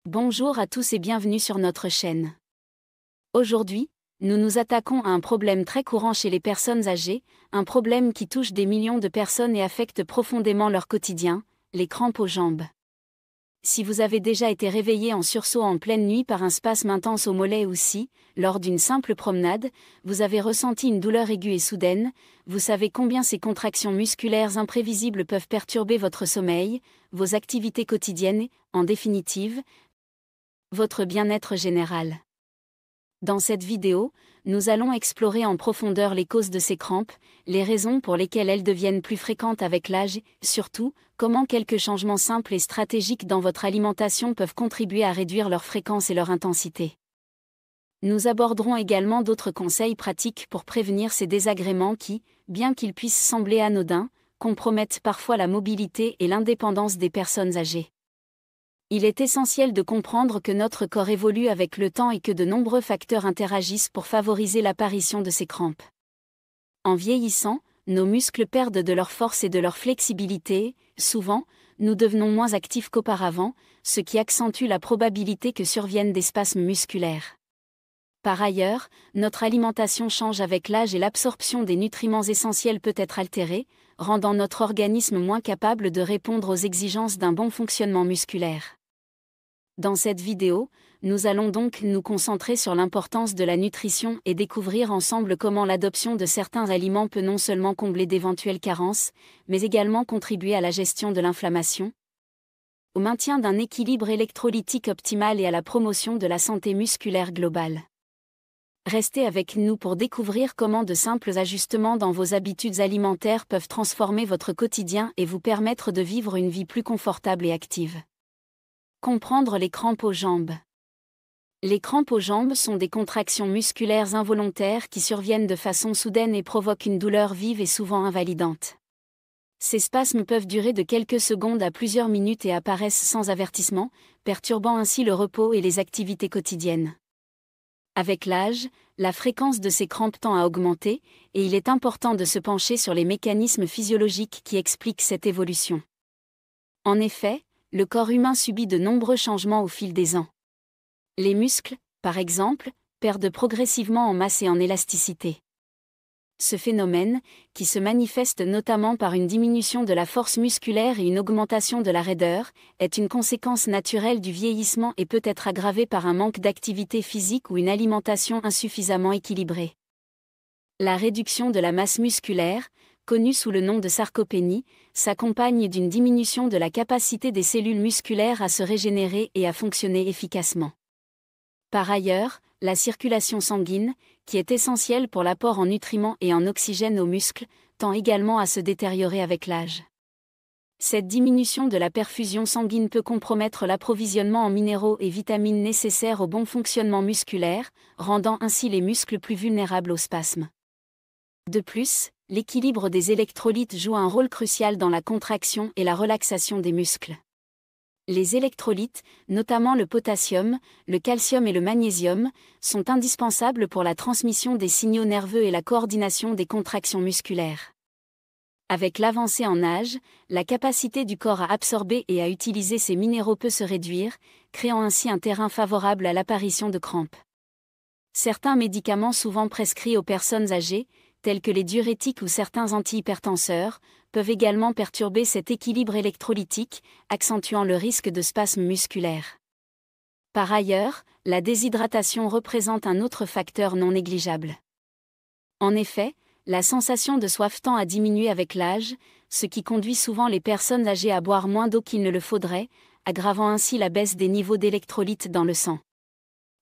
Bonjour à tous et bienvenue sur notre chaîne. Aujourd'hui, nous nous attaquons à un problème très courant chez les personnes âgées, un problème qui touche des millions de personnes et affecte profondément leur quotidien, les crampes aux jambes. Si vous avez déjà été réveillé en sursaut en pleine nuit par un spasme intense au mollet ou si, lors d'une simple promenade, vous avez ressenti une douleur aiguë et soudaine, vous savez combien ces contractions musculaires imprévisibles peuvent perturber votre sommeil, vos activités quotidiennes et, en définitive, votre bien-être général. Dans cette vidéo, nous allons explorer en profondeur les causes de ces crampes, les raisons pour lesquelles elles deviennent plus fréquentes avec l'âge et, surtout, comment quelques changements simples et stratégiques dans votre alimentation peuvent contribuer à réduire leur fréquence et leur intensité. Nous aborderons également d'autres conseils pratiques pour prévenir ces désagréments qui, bien qu'ils puissent sembler anodins, compromettent parfois la mobilité et l'indépendance des personnes âgées. Il est essentiel de comprendre que notre corps évolue avec le temps et que de nombreux facteurs interagissent pour favoriser l'apparition de ces crampes. En vieillissant, nos muscles perdent de leur force et de leur flexibilité, souvent, nous devenons moins actifs qu'auparavant, ce qui accentue la probabilité que surviennent des spasmes musculaires. Par ailleurs, notre alimentation change avec l'âge et l'absorption des nutriments essentiels peut être altérée, rendant notre organisme moins capable de répondre aux exigences d'un bon fonctionnement musculaire. Dans cette vidéo, nous allons donc nous concentrer sur l'importance de la nutrition et découvrir ensemble comment l'adoption de certains aliments peut non seulement combler d'éventuelles carences, mais également contribuer à la gestion de l'inflammation, au maintien d'un équilibre électrolytique optimal et à la promotion de la santé musculaire globale. Restez avec nous pour découvrir comment de simples ajustements dans vos habitudes alimentaires peuvent transformer votre quotidien et vous permettre de vivre une vie plus confortable et active. Comprendre les crampes aux jambes. Les crampes aux jambes sont des contractions musculaires involontaires qui surviennent de façon soudaine et provoquent une douleur vive et souvent invalidante. Ces spasmes peuvent durer de quelques secondes à plusieurs minutes et apparaissent sans avertissement, perturbant ainsi le repos et les activités quotidiennes. Avec l'âge, la fréquence de ces crampes tend à augmenter, et il est important de se pencher sur les mécanismes physiologiques qui expliquent cette évolution. En effet, le corps humain subit de nombreux changements au fil des ans. Les muscles, par exemple, perdent progressivement en masse et en élasticité. Ce phénomène, qui se manifeste notamment par une diminution de la force musculaire et une augmentation de la raideur, est une conséquence naturelle du vieillissement et peut être aggravé par un manque d'activité physique ou une alimentation insuffisamment équilibrée. La réduction de la masse musculaire, connue sous le nom de sarcopénie, s'accompagne d'une diminution de la capacité des cellules musculaires à se régénérer et à fonctionner efficacement. Par ailleurs, la circulation sanguine, qui est essentielle pour l'apport en nutriments et en oxygène aux muscles, tend également à se détériorer avec l'âge. Cette diminution de la perfusion sanguine peut compromettre l'approvisionnement en minéraux et vitamines nécessaires au bon fonctionnement musculaire, rendant ainsi les muscles plus vulnérables aux spasmes. De plus, l'équilibre des électrolytes joue un rôle crucial dans la contraction et la relaxation des muscles. Les électrolytes, notamment le potassium, le calcium et le magnésium, sont indispensables pour la transmission des signaux nerveux et la coordination des contractions musculaires. Avec l'avancée en âge, la capacité du corps à absorber et à utiliser ces minéraux peut se réduire, créant ainsi un terrain favorable à l'apparition de crampes. Certains médicaments souvent prescrits aux personnes âgées, tels que les diurétiques ou certains antihypertenseurs, peuvent également perturber cet équilibre électrolytique, accentuant le risque de spasmes musculaires. Par ailleurs, la déshydratation représente un autre facteur non négligeable. En effet, la sensation de soif tend à diminuer avec l'âge, ce qui conduit souvent les personnes âgées à boire moins d'eau qu'il ne le faudrait, aggravant ainsi la baisse des niveaux d'électrolytes dans le sang.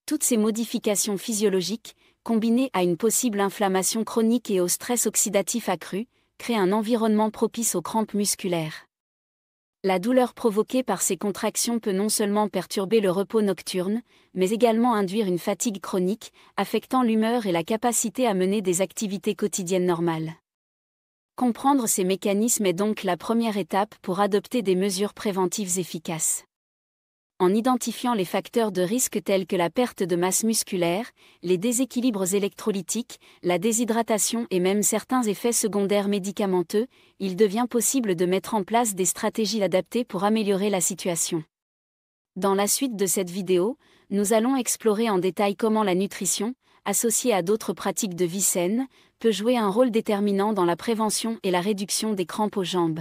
Toutes ces modifications physiologiques, combinées à une possible inflammation chronique et au stress oxydatif accru, créent un environnement propice aux crampes musculaires. La douleur provoquée par ces contractions peut non seulement perturber le repos nocturne, mais également induire une fatigue chronique, affectant l'humeur et la capacité à mener des activités quotidiennes normales. Comprendre ces mécanismes est donc la première étape pour adopter des mesures préventives efficaces. En identifiant les facteurs de risque tels que la perte de masse musculaire, les déséquilibres électrolytiques, la déshydratation et même certains effets secondaires médicamenteux, il devient possible de mettre en place des stratégies adaptées pour améliorer la situation. Dans la suite de cette vidéo, nous allons explorer en détail comment la nutrition, associée à d'autres pratiques de vie saine, peut jouer un rôle déterminant dans la prévention et la réduction des crampes aux jambes.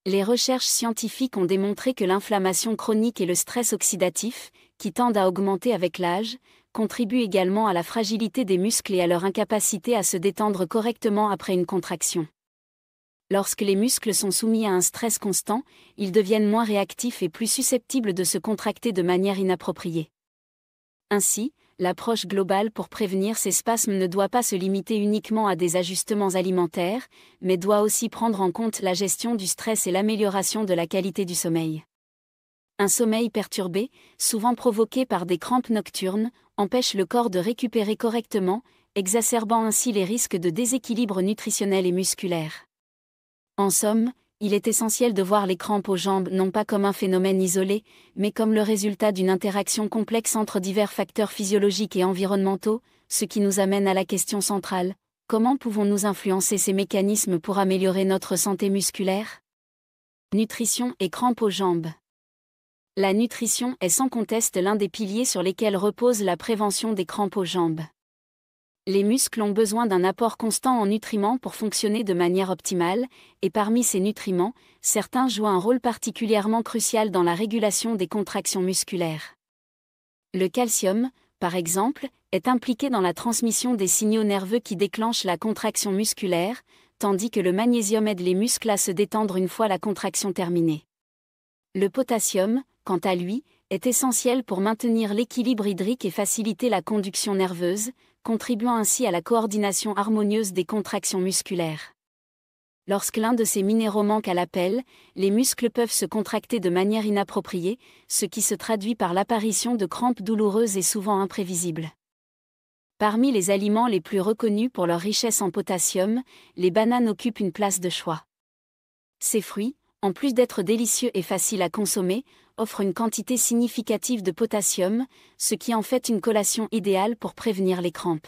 Les recherches scientifiques ont démontré que l'inflammation chronique et le stress oxydatif, qui tendent à augmenter avec l'âge, contribuent également à la fragilité des muscles et à leur incapacité à se détendre correctement après une contraction. Lorsque les muscles sont soumis à un stress constant, ils deviennent moins réactifs et plus susceptibles de se contracter de manière inappropriée. Ainsi, l'approche globale pour prévenir ces spasmes ne doit pas se limiter uniquement à des ajustements alimentaires, mais doit aussi prendre en compte la gestion du stress et l'amélioration de la qualité du sommeil. Un sommeil perturbé, souvent provoqué par des crampes nocturnes, empêche le corps de récupérer correctement, exacerbant ainsi les risques de déséquilibre nutritionnel et musculaire. En somme, il est essentiel de voir les crampes aux jambes non pas comme un phénomène isolé, mais comme le résultat d'une interaction complexe entre divers facteurs physiologiques et environnementaux, ce qui nous amène à la question centrale: comment pouvons-nous influencer ces mécanismes pour améliorer notre santé musculaire? Nutrition et crampes aux jambes. La nutrition est sans conteste l'un des piliers sur lesquels repose la prévention des crampes aux jambes. Les muscles ont besoin d'un apport constant en nutriments pour fonctionner de manière optimale, et parmi ces nutriments, certains jouent un rôle particulièrement crucial dans la régulation des contractions musculaires. Le calcium, par exemple, est impliqué dans la transmission des signaux nerveux qui déclenchent la contraction musculaire, tandis que le magnésium aide les muscles à se détendre une fois la contraction terminée. Le potassium, quant à lui, est essentiel pour maintenir l'équilibre hydrique et faciliter la conduction nerveuse, contribuant ainsi à la coordination harmonieuse des contractions musculaires. Lorsque l'un de ces minéraux manque à l'appel, les muscles peuvent se contracter de manière inappropriée, ce qui se traduit par l'apparition de crampes douloureuses et souvent imprévisibles. Parmi les aliments les plus reconnus pour leur richesse en potassium, les bananes occupent une place de choix. Ces fruits, en plus d'être délicieux et faciles à consommer, offrent une quantité significative de potassium, ce qui en fait une collation idéale pour prévenir les crampes.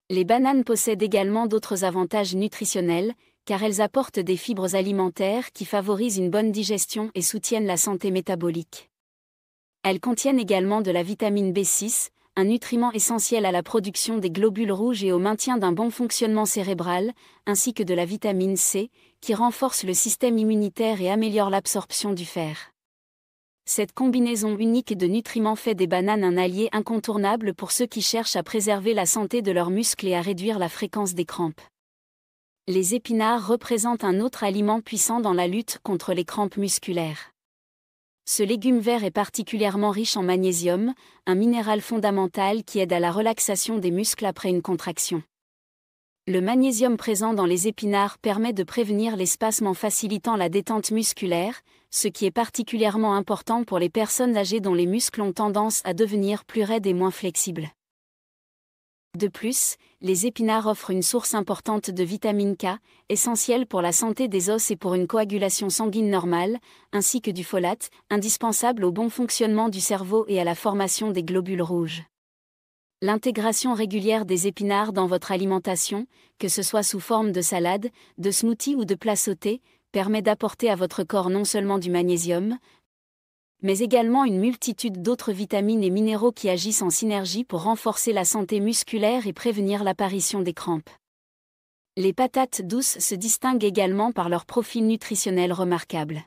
Les bananes possèdent également d'autres avantages nutritionnels, car elles apportent des fibres alimentaires qui favorisent une bonne digestion et soutiennent la santé métabolique. Elles contiennent également de la vitamine B6, un nutriment essentiel à la production des globules rouges et au maintien d'un bon fonctionnement cérébral, ainsi que de la vitamine C, qui renforce le système immunitaire et améliore l'absorption du fer. Cette combinaison unique de nutriments fait des bananes un allié incontournable pour ceux qui cherchent à préserver la santé de leurs muscles et à réduire la fréquence des crampes. Les épinards représentent un autre aliment puissant dans la lutte contre les crampes musculaires. Ce légume vert est particulièrement riche en magnésium, un minéral fondamental qui aide à la relaxation des muscles après une contraction. Le magnésium présent dans les épinards permet de prévenir les spasmes en facilitant la détente musculaire, ce qui est particulièrement important pour les personnes âgées dont les muscles ont tendance à devenir plus raides et moins flexibles. De plus, les épinards offrent une source importante de vitamine K, essentielle pour la santé des os et pour une coagulation sanguine normale, ainsi que du folate, indispensable au bon fonctionnement du cerveau et à la formation des globules rouges. L'intégration régulière des épinards dans votre alimentation, que ce soit sous forme de salade, de smoothie ou de plats sautés, permet d'apporter à votre corps non seulement du magnésium, mais également une multitude d'autres vitamines et minéraux qui agissent en synergie pour renforcer la santé musculaire et prévenir l'apparition des crampes. Les patates douces se distinguent également par leur profil nutritionnel remarquable.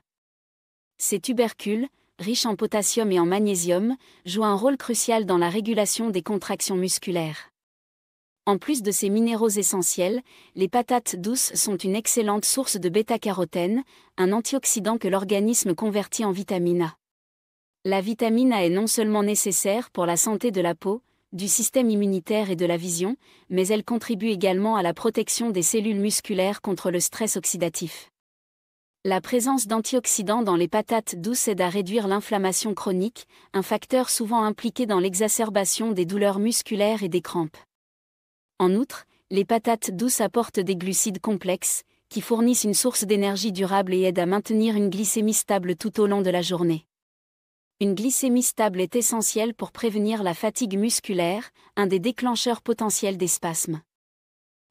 Ces tubercules, riches en potassium et en magnésium, jouent un rôle crucial dans la régulation des contractions musculaires. En plus de ces minéraux essentiels, les patates douces sont une excellente source de bêta-carotène, un antioxydant que l'organisme convertit en vitamine A. La vitamine A est non seulement nécessaire pour la santé de la peau, du système immunitaire et de la vision, mais elle contribue également à la protection des cellules musculaires contre le stress oxydatif. La présence d'antioxydants dans les patates douces aide à réduire l'inflammation chronique, un facteur souvent impliqué dans l'exacerbation des douleurs musculaires et des crampes. En outre, les patates douces apportent des glucides complexes, qui fournissent une source d'énergie durable et aident à maintenir une glycémie stable tout au long de la journée. Une glycémie stable est essentielle pour prévenir la fatigue musculaire, un des déclencheurs potentiels des spasmes.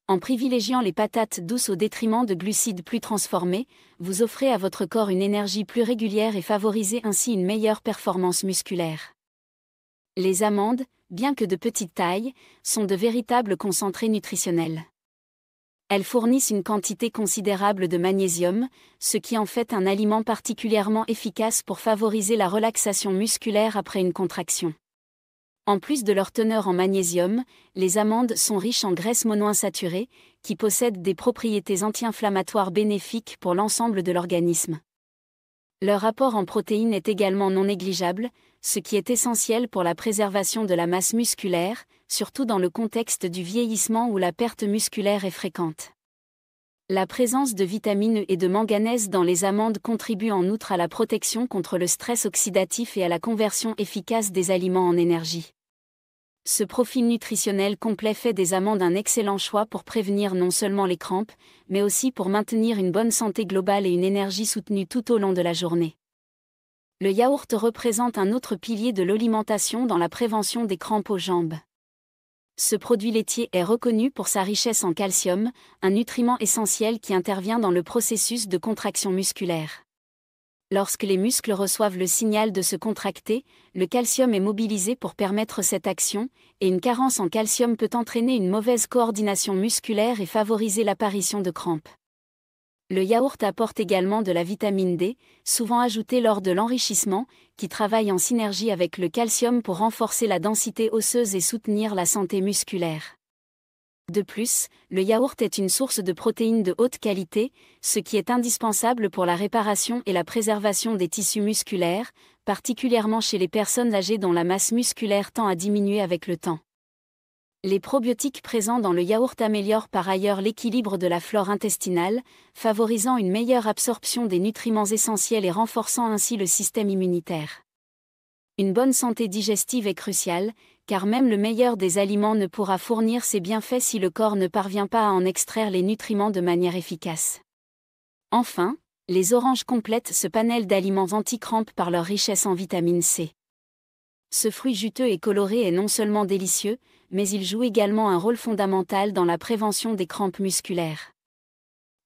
En privilégiant les patates douces au détriment de glucides plus transformés, vous offrez à votre corps une énergie plus régulière et favorisez ainsi une meilleure performance musculaire. Les amandes, bien que de petite taille, sont de véritables concentrés nutritionnels. Elles fournissent une quantité considérable de magnésium, ce qui en fait un aliment particulièrement efficace pour favoriser la relaxation musculaire après une contraction. En plus de leur teneur en magnésium, les amandes sont riches en graisses monoinsaturées, qui possèdent des propriétés anti-inflammatoires bénéfiques pour l'ensemble de l'organisme. Leur apport en protéines est également non négligeable, ce qui est essentiel pour la préservation de la masse musculaire, surtout dans le contexte du vieillissement où la perte musculaire est fréquente. La présence de vitamine E et de manganèse dans les amandes contribue en outre à la protection contre le stress oxydatif et à la conversion efficace des aliments en énergie. Ce profil nutritionnel complet fait des amandes un excellent choix pour prévenir non seulement les crampes, mais aussi pour maintenir une bonne santé globale et une énergie soutenue tout au long de la journée. Le yaourt représente un autre pilier de l'alimentation dans la prévention des crampes aux jambes. Ce produit laitier est reconnu pour sa richesse en calcium, un nutriment essentiel qui intervient dans le processus de contraction musculaire. Lorsque les muscles reçoivent le signal de se contracter, le calcium est mobilisé pour permettre cette action, et une carence en calcium peut entraîner une mauvaise coordination musculaire et favoriser l'apparition de crampes. Le yaourt apporte également de la vitamine D, souvent ajoutée lors de l'enrichissement, qui travaille en synergie avec le calcium pour renforcer la densité osseuse et soutenir la santé musculaire. De plus, le yaourt est une source de protéines de haute qualité, ce qui est indispensable pour la réparation et la préservation des tissus musculaires, particulièrement chez les personnes âgées dont la masse musculaire tend à diminuer avec le temps. Les probiotiques présents dans le yaourt améliorent par ailleurs l'équilibre de la flore intestinale, favorisant une meilleure absorption des nutriments essentiels et renforçant ainsi le système immunitaire. Une bonne santé digestive est cruciale, car même le meilleur des aliments ne pourra fournir ses bienfaits si le corps ne parvient pas à en extraire les nutriments de manière efficace. Enfin, les oranges complètent ce panel d'aliments anti-crampes par leur richesse en vitamine C. Ce fruit juteux et coloré est non seulement délicieux, mais il joue également un rôle fondamental dans la prévention des crampes musculaires.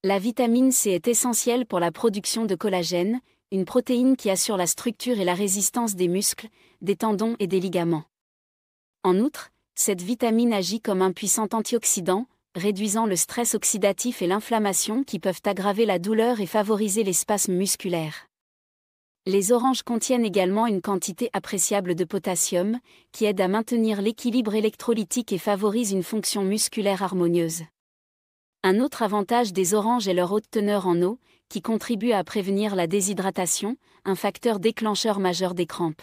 La vitamine C est essentielle pour la production de collagène, une protéine qui assure la structure et la résistance des muscles, des tendons et des ligaments. En outre, cette vitamine agit comme un puissant antioxydant, réduisant le stress oxydatif et l'inflammation qui peuvent aggraver la douleur et favoriser les spasmes musculaires. Les oranges contiennent également une quantité appréciable de potassium, qui aide à maintenir l'équilibre électrolytique et favorise une fonction musculaire harmonieuse. Un autre avantage des oranges est leur haute teneur en eau, qui contribue à prévenir la déshydratation, un facteur déclencheur majeur des crampes.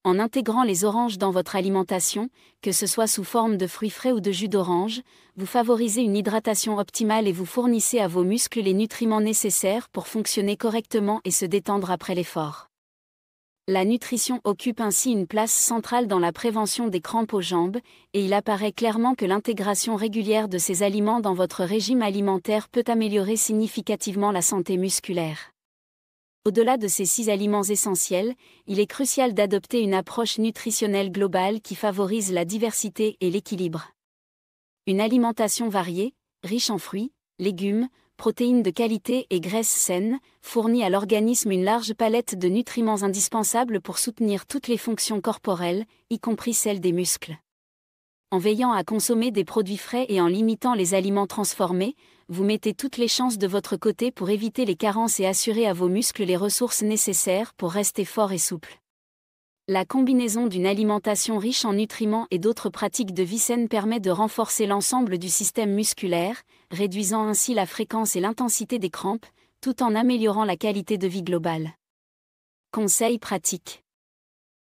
En intégrant les oranges dans votre alimentation, que ce soit sous forme de fruits frais ou de jus d'orange, vous favorisez une hydratation optimale et vous fournissez à vos muscles les nutriments nécessaires pour fonctionner correctement et se détendre après l'effort. La nutrition occupe ainsi une place centrale dans la prévention des crampes aux jambes, et il apparaît clairement que l'intégration régulière de ces aliments dans votre régime alimentaire peut améliorer significativement la santé musculaire. Au-delà de ces 6 aliments essentiels, il est crucial d'adopter une approche nutritionnelle globale qui favorise la diversité et l'équilibre. Une alimentation variée, riche en fruits, légumes, protéines de qualité et graisses saines, fournit à l'organisme une large palette de nutriments indispensables pour soutenir toutes les fonctions corporelles, y compris celles des muscles. En veillant à consommer des produits frais et en limitant les aliments transformés, vous mettez toutes les chances de votre côté pour éviter les carences et assurer à vos muscles les ressources nécessaires pour rester forts et souples. La combinaison d'une alimentation riche en nutriments et d'autres pratiques de vie saine permet de renforcer l'ensemble du système musculaire, réduisant ainsi la fréquence et l'intensité des crampes, tout en améliorant la qualité de vie globale. Conseils pratiques.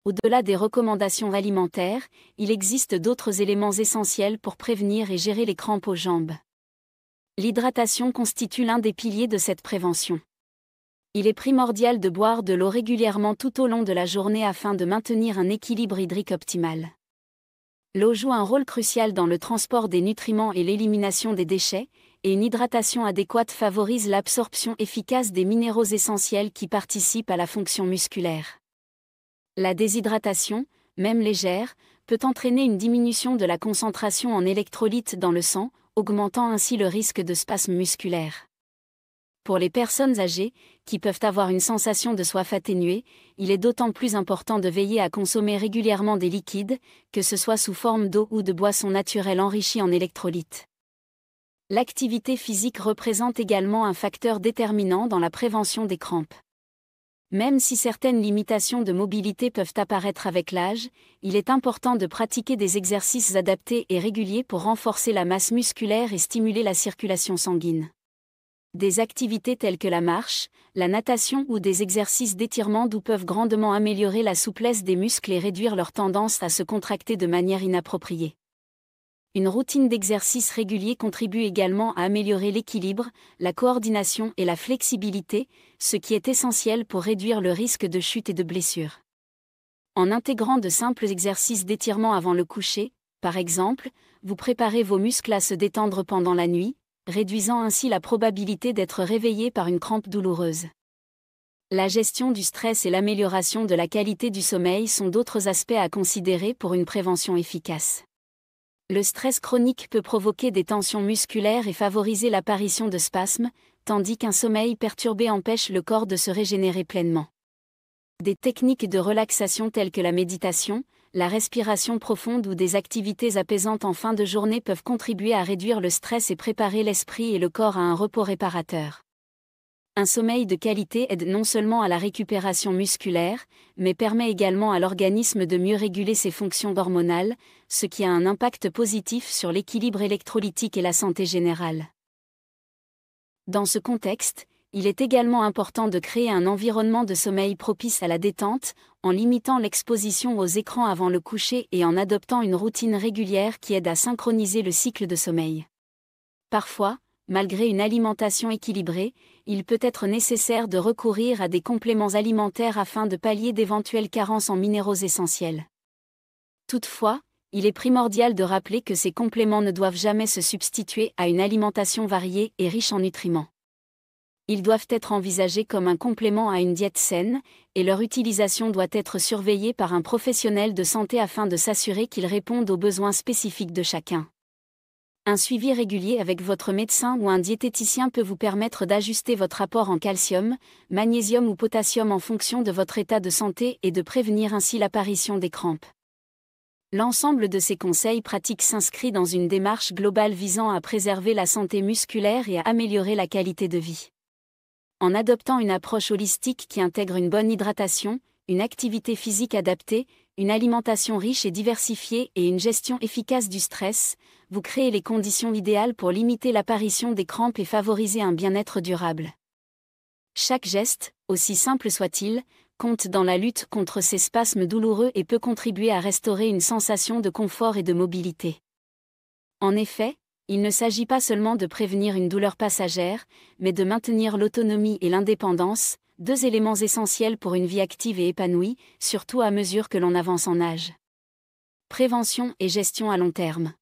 Au-delà des recommandations alimentaires, il existe d'autres éléments essentiels pour prévenir et gérer les crampes aux jambes. L'hydratation constitue l'un des piliers de cette prévention. Il est primordial de boire de l'eau régulièrement tout au long de la journée afin de maintenir un équilibre hydrique optimal. L'eau joue un rôle crucial dans le transport des nutriments et l'élimination des déchets, et une hydratation adéquate favorise l'absorption efficace des minéraux essentiels qui participent à la fonction musculaire. La déshydratation, même légère, peut entraîner une diminution de la concentration en électrolytes dans le sang, augmentant ainsi le risque de spasme musculaire. Pour les personnes âgées, qui peuvent avoir une sensation de soif atténuée, il est d'autant plus important de veiller à consommer régulièrement des liquides, que ce soit sous forme d'eau ou de boissons naturelles enrichies en électrolytes. L'activité physique représente également un facteur déterminant dans la prévention des crampes. Même si certaines limitations de mobilité peuvent apparaître avec l'âge, il est important de pratiquer des exercices adaptés et réguliers pour renforcer la masse musculaire et stimuler la circulation sanguine. Des activités telles que la marche, la natation ou des exercices d'étirement doux peuvent grandement améliorer la souplesse des muscles et réduire leur tendance à se contracter de manière inappropriée. Une routine d'exercice régulier contribue également à améliorer l'équilibre, la coordination et la flexibilité, ce qui est essentiel pour réduire le risque de chute et de blessure. En intégrant de simples exercices d'étirement avant le coucher, par exemple, vous préparez vos muscles à se détendre pendant la nuit, réduisant ainsi la probabilité d'être réveillé par une crampe douloureuse. La gestion du stress et l'amélioration de la qualité du sommeil sont d'autres aspects à considérer pour une prévention efficace. Le stress chronique peut provoquer des tensions musculaires et favoriser l'apparition de spasmes, tandis qu'un sommeil perturbé empêche le corps de se régénérer pleinement. Des techniques de relaxation telles que la méditation, la respiration profonde ou des activités apaisantes en fin de journée peuvent contribuer à réduire le stress et préparer l'esprit et le corps à un repos réparateur. Un sommeil de qualité aide non seulement à la récupération musculaire, mais permet également à l'organisme de mieux réguler ses fonctions hormonales, ce qui a un impact positif sur l'équilibre électrolytique et la santé générale. Dans ce contexte, il est également important de créer un environnement de sommeil propice à la détente, en limitant l'exposition aux écrans avant le coucher et en adoptant une routine régulière qui aide à synchroniser le cycle de sommeil. Parfois, malgré une alimentation équilibrée, il peut être nécessaire de recourir à des compléments alimentaires afin de pallier d'éventuelles carences en minéraux essentiels. Toutefois, il est primordial de rappeler que ces compléments ne doivent jamais se substituer à une alimentation variée et riche en nutriments. Ils doivent être envisagés comme un complément à une diète saine, et leur utilisation doit être surveillée par un professionnel de santé afin de s'assurer qu'ils répondent aux besoins spécifiques de chacun. Un suivi régulier avec votre médecin ou un diététicien peut vous permettre d'ajuster votre apport en calcium, magnésium ou potassium en fonction de votre état de santé et de prévenir ainsi l'apparition des crampes. L'ensemble de ces conseils pratiques s'inscrit dans une démarche globale visant à préserver la santé musculaire et à améliorer la qualité de vie. En adoptant une approche holistique qui intègre une bonne hydratation, une activité physique adaptée, une alimentation riche et diversifiée et une gestion efficace du stress, vous créez les conditions idéales pour limiter l'apparition des crampes et favoriser un bien-être durable. Chaque geste, aussi simple soit-il, compte dans la lutte contre ces spasmes douloureux et peut contribuer à restaurer une sensation de confort et de mobilité. En effet, il ne s'agit pas seulement de prévenir une douleur passagère, mais de maintenir l'autonomie et l'indépendance, deux éléments essentiels pour une vie active et épanouie, surtout à mesure que l'on avance en âge. Prévention et gestion à long terme.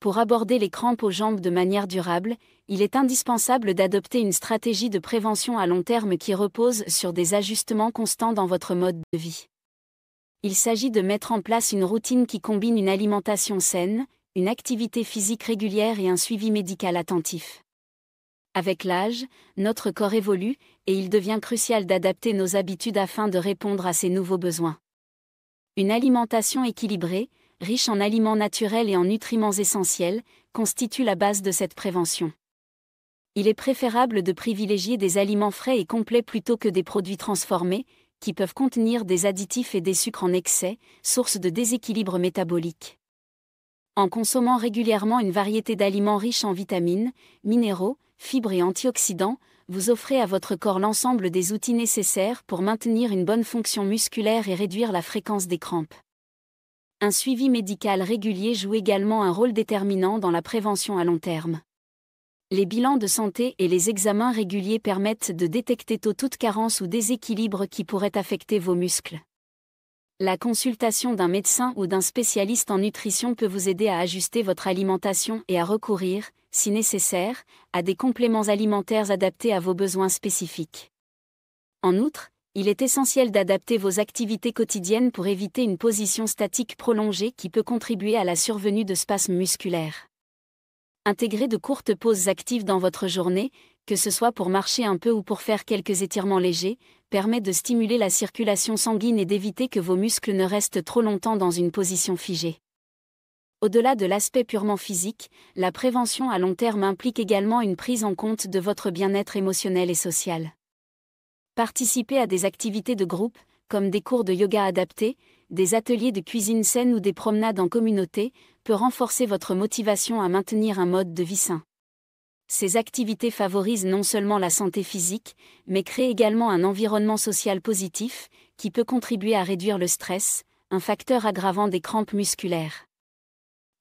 Pour aborder les crampes aux jambes de manière durable, il est indispensable d'adopter une stratégie de prévention à long terme qui repose sur des ajustements constants dans votre mode de vie. Il s'agit de mettre en place une routine qui combine une alimentation saine, une activité physique régulière et un suivi médical attentif. Avec l'âge, notre corps évolue, et il devient crucial d'adapter nos habitudes afin de répondre à ces nouveaux besoins. Une alimentation équilibrée, riche en aliments naturels et en nutriments essentiels, constitue la base de cette prévention. Il est préférable de privilégier des aliments frais et complets plutôt que des produits transformés, qui peuvent contenir des additifs et des sucres en excès, source de déséquilibre métabolique. En consommant régulièrement une variété d'aliments riches en vitamines, minéraux, fibres et antioxydants, vous offrez à votre corps l'ensemble des outils nécessaires pour maintenir une bonne fonction musculaire et réduire la fréquence des crampes. Un suivi médical régulier joue également un rôle déterminant dans la prévention à long terme. Les bilans de santé et les examens réguliers permettent de détecter tôt toute carence ou déséquilibre qui pourrait affecter vos muscles. La consultation d'un médecin ou d'un spécialiste en nutrition peut vous aider à ajuster votre alimentation et à recourir, si nécessaire, à des compléments alimentaires adaptés à vos besoins spécifiques. En outre, il est essentiel d'adapter vos activités quotidiennes pour éviter une position statique prolongée qui peut contribuer à la survenue de spasmes musculaires. Intégrez de courtes pauses actives dans votre journée, que ce soit pour marcher un peu ou pour faire quelques étirements légers, permet de stimuler la circulation sanguine et d'éviter que vos muscles ne restent trop longtemps dans une position figée. Au-delà de l'aspect purement physique, la prévention à long terme implique également une prise en compte de votre bien-être émotionnel et social. Participez à des activités de groupe, comme des cours de yoga adaptés, des ateliers de cuisine saine ou des promenades en communauté, peut renforcer votre motivation à maintenir un mode de vie sain. Ces activités favorisent non seulement la santé physique, mais créent également un environnement social positif, qui peut contribuer à réduire le stress, un facteur aggravant des crampes musculaires.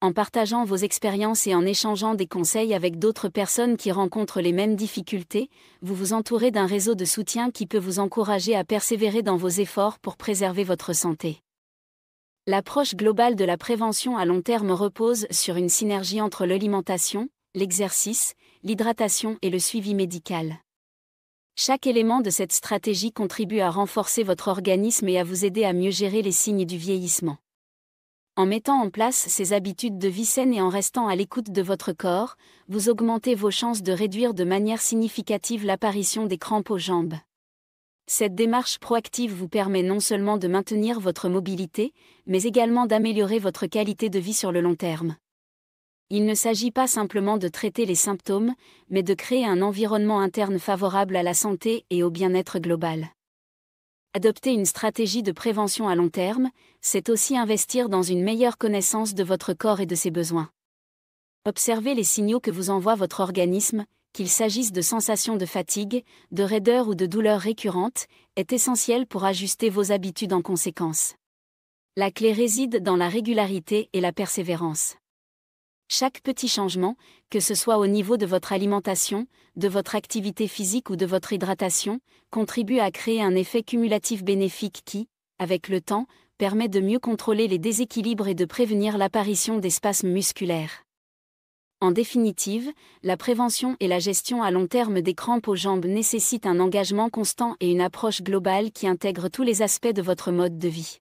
En partageant vos expériences et en échangeant des conseils avec d'autres personnes qui rencontrent les mêmes difficultés, vous vous entourez d'un réseau de soutien qui peut vous encourager à persévérer dans vos efforts pour préserver votre santé. L'approche globale de la prévention à long terme repose sur une synergie entre l'alimentation, l'exercice, l'hydratation et le suivi médical. Chaque élément de cette stratégie contribue à renforcer votre organisme et à vous aider à mieux gérer les signes du vieillissement. En mettant en place ces habitudes de vie saine et en restant à l'écoute de votre corps, vous augmentez vos chances de réduire de manière significative l'apparition des crampes aux jambes. Cette démarche proactive vous permet non seulement de maintenir votre mobilité, mais également d'améliorer votre qualité de vie sur le long terme. Il ne s'agit pas simplement de traiter les symptômes, mais de créer un environnement interne favorable à la santé et au bien-être global. Adopter une stratégie de prévention à long terme, c'est aussi investir dans une meilleure connaissance de votre corps et de ses besoins. Observez les signaux que vous envoie votre organisme, qu'il s'agisse de sensations de fatigue, de raideur ou de douleurs récurrentes, est essentiel pour ajuster vos habitudes en conséquence. La clé réside dans la régularité et la persévérance. Chaque petit changement, que ce soit au niveau de votre alimentation, de votre activité physique ou de votre hydratation, contribue à créer un effet cumulatif bénéfique qui, avec le temps, permet de mieux contrôler les déséquilibres et de prévenir l'apparition des spasmes musculaires. En définitive, la prévention et la gestion à long terme des crampes aux jambes nécessitent un engagement constant et une approche globale qui intègre tous les aspects de votre mode de vie.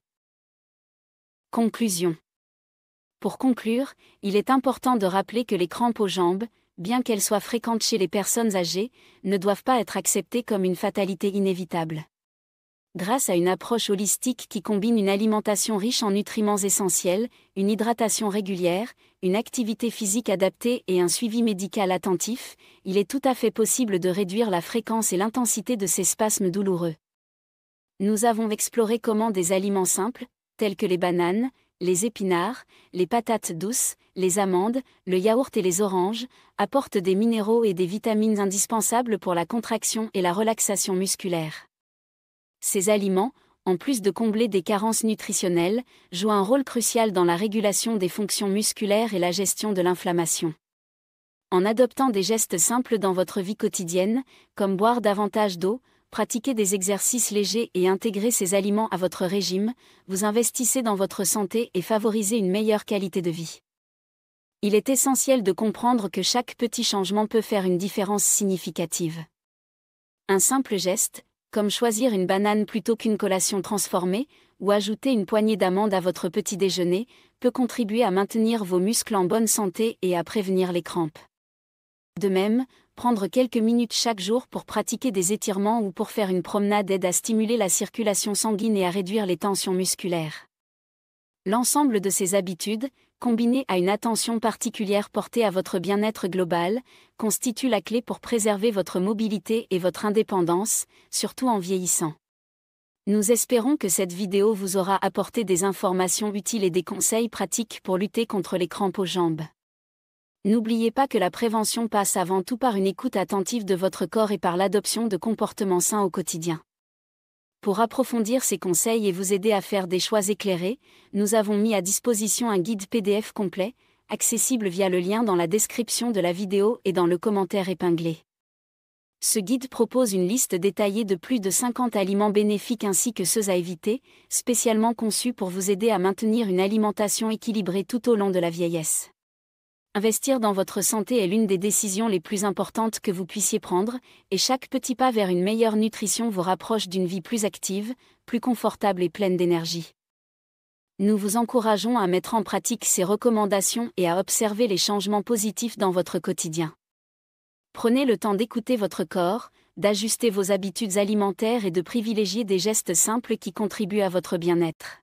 Conclusion. Pour conclure, il est important de rappeler que les crampes aux jambes, bien qu'elles soient fréquentes chez les personnes âgées, ne doivent pas être acceptées comme une fatalité inévitable. Grâce à une approche holistique qui combine une alimentation riche en nutriments essentiels, une hydratation régulière, une activité physique adaptée et un suivi médical attentif, il est tout à fait possible de réduire la fréquence et l'intensité de ces spasmes douloureux. Nous avons exploré comment des aliments simples, tels que les bananes, les épinards, les patates douces, les amandes, le yaourt et les oranges, apportent des minéraux et des vitamines indispensables pour la contraction et la relaxation musculaire. Ces aliments, en plus de combler des carences nutritionnelles, jouent un rôle crucial dans la régulation des fonctions musculaires et la gestion de l'inflammation. En adoptant des gestes simples dans votre vie quotidienne, comme boire davantage d'eau, pratiquer des exercices légers et intégrer ces aliments à votre régime, vous investissez dans votre santé et favorisez une meilleure qualité de vie. Il est essentiel de comprendre que chaque petit changement peut faire une différence significative. Un simple geste, comme choisir une banane plutôt qu'une collation transformée, ou ajouter une poignée d'amandes à votre petit déjeuner, peut contribuer à maintenir vos muscles en bonne santé et à prévenir les crampes. De même, prendre quelques minutes chaque jour pour pratiquer des étirements ou pour faire une promenade aide à stimuler la circulation sanguine et à réduire les tensions musculaires. L'ensemble de ces habitudes, combinées à une attention particulière portée à votre bien-être global, constitue la clé pour préserver votre mobilité et votre indépendance, surtout en vieillissant. Nous espérons que cette vidéo vous aura apporté des informations utiles et des conseils pratiques pour lutter contre les crampes aux jambes. N'oubliez pas que la prévention passe avant tout par une écoute attentive de votre corps et par l'adoption de comportements sains au quotidien. Pour approfondir ces conseils et vous aider à faire des choix éclairés, nous avons mis à disposition un guide PDF complet, accessible via le lien dans la description de la vidéo et dans le commentaire épinglé. Ce guide propose une liste détaillée de plus de 50 aliments bénéfiques ainsi que ceux à éviter, spécialement conçus pour vous aider à maintenir une alimentation équilibrée tout au long de la vieillesse. Investir dans votre santé est l'une des décisions les plus importantes que vous puissiez prendre, et chaque petit pas vers une meilleure nutrition vous rapproche d'une vie plus active, plus confortable et pleine d'énergie. Nous vous encourageons à mettre en pratique ces recommandations et à observer les changements positifs dans votre quotidien. Prenez le temps d'écouter votre corps, d'ajuster vos habitudes alimentaires et de privilégier des gestes simples qui contribuent à votre bien-être.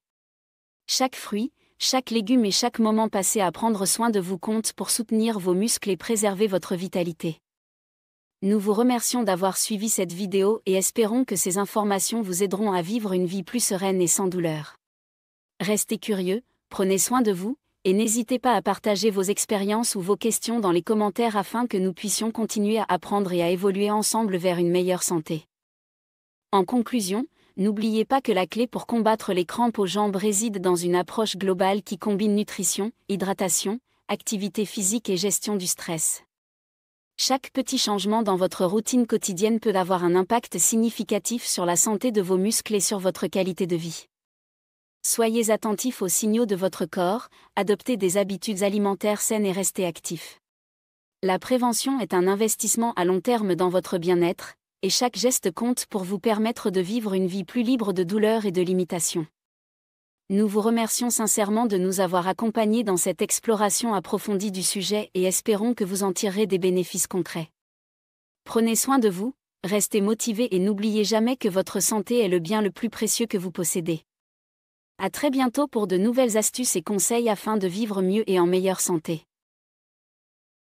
Chaque fruit, chaque légume et chaque moment passé à prendre soin de vous compte pour soutenir vos muscles et préserver votre vitalité. Nous vous remercions d'avoir suivi cette vidéo et espérons que ces informations vous aideront à vivre une vie plus sereine et sans douleur. Restez curieux, prenez soin de vous, et n'hésitez pas à partager vos expériences ou vos questions dans les commentaires afin que nous puissions continuer à apprendre et à évoluer ensemble vers une meilleure santé. En conclusion, n'oubliez pas que la clé pour combattre les crampes aux jambes réside dans une approche globale qui combine nutrition, hydratation, activité physique et gestion du stress. Chaque petit changement dans votre routine quotidienne peut avoir un impact significatif sur la santé de vos muscles et sur votre qualité de vie. Soyez attentifs aux signaux de votre corps, adoptez des habitudes alimentaires saines et restez actifs. La prévention est un investissement à long terme dans votre bien-être, et chaque geste compte pour vous permettre de vivre une vie plus libre de douleurs et de limitations. Nous vous remercions sincèrement de nous avoir accompagnés dans cette exploration approfondie du sujet et espérons que vous en tirerez des bénéfices concrets. Prenez soin de vous, restez motivés et n'oubliez jamais que votre santé est le bien le plus précieux que vous possédez. À très bientôt pour de nouvelles astuces et conseils afin de vivre mieux et en meilleure santé.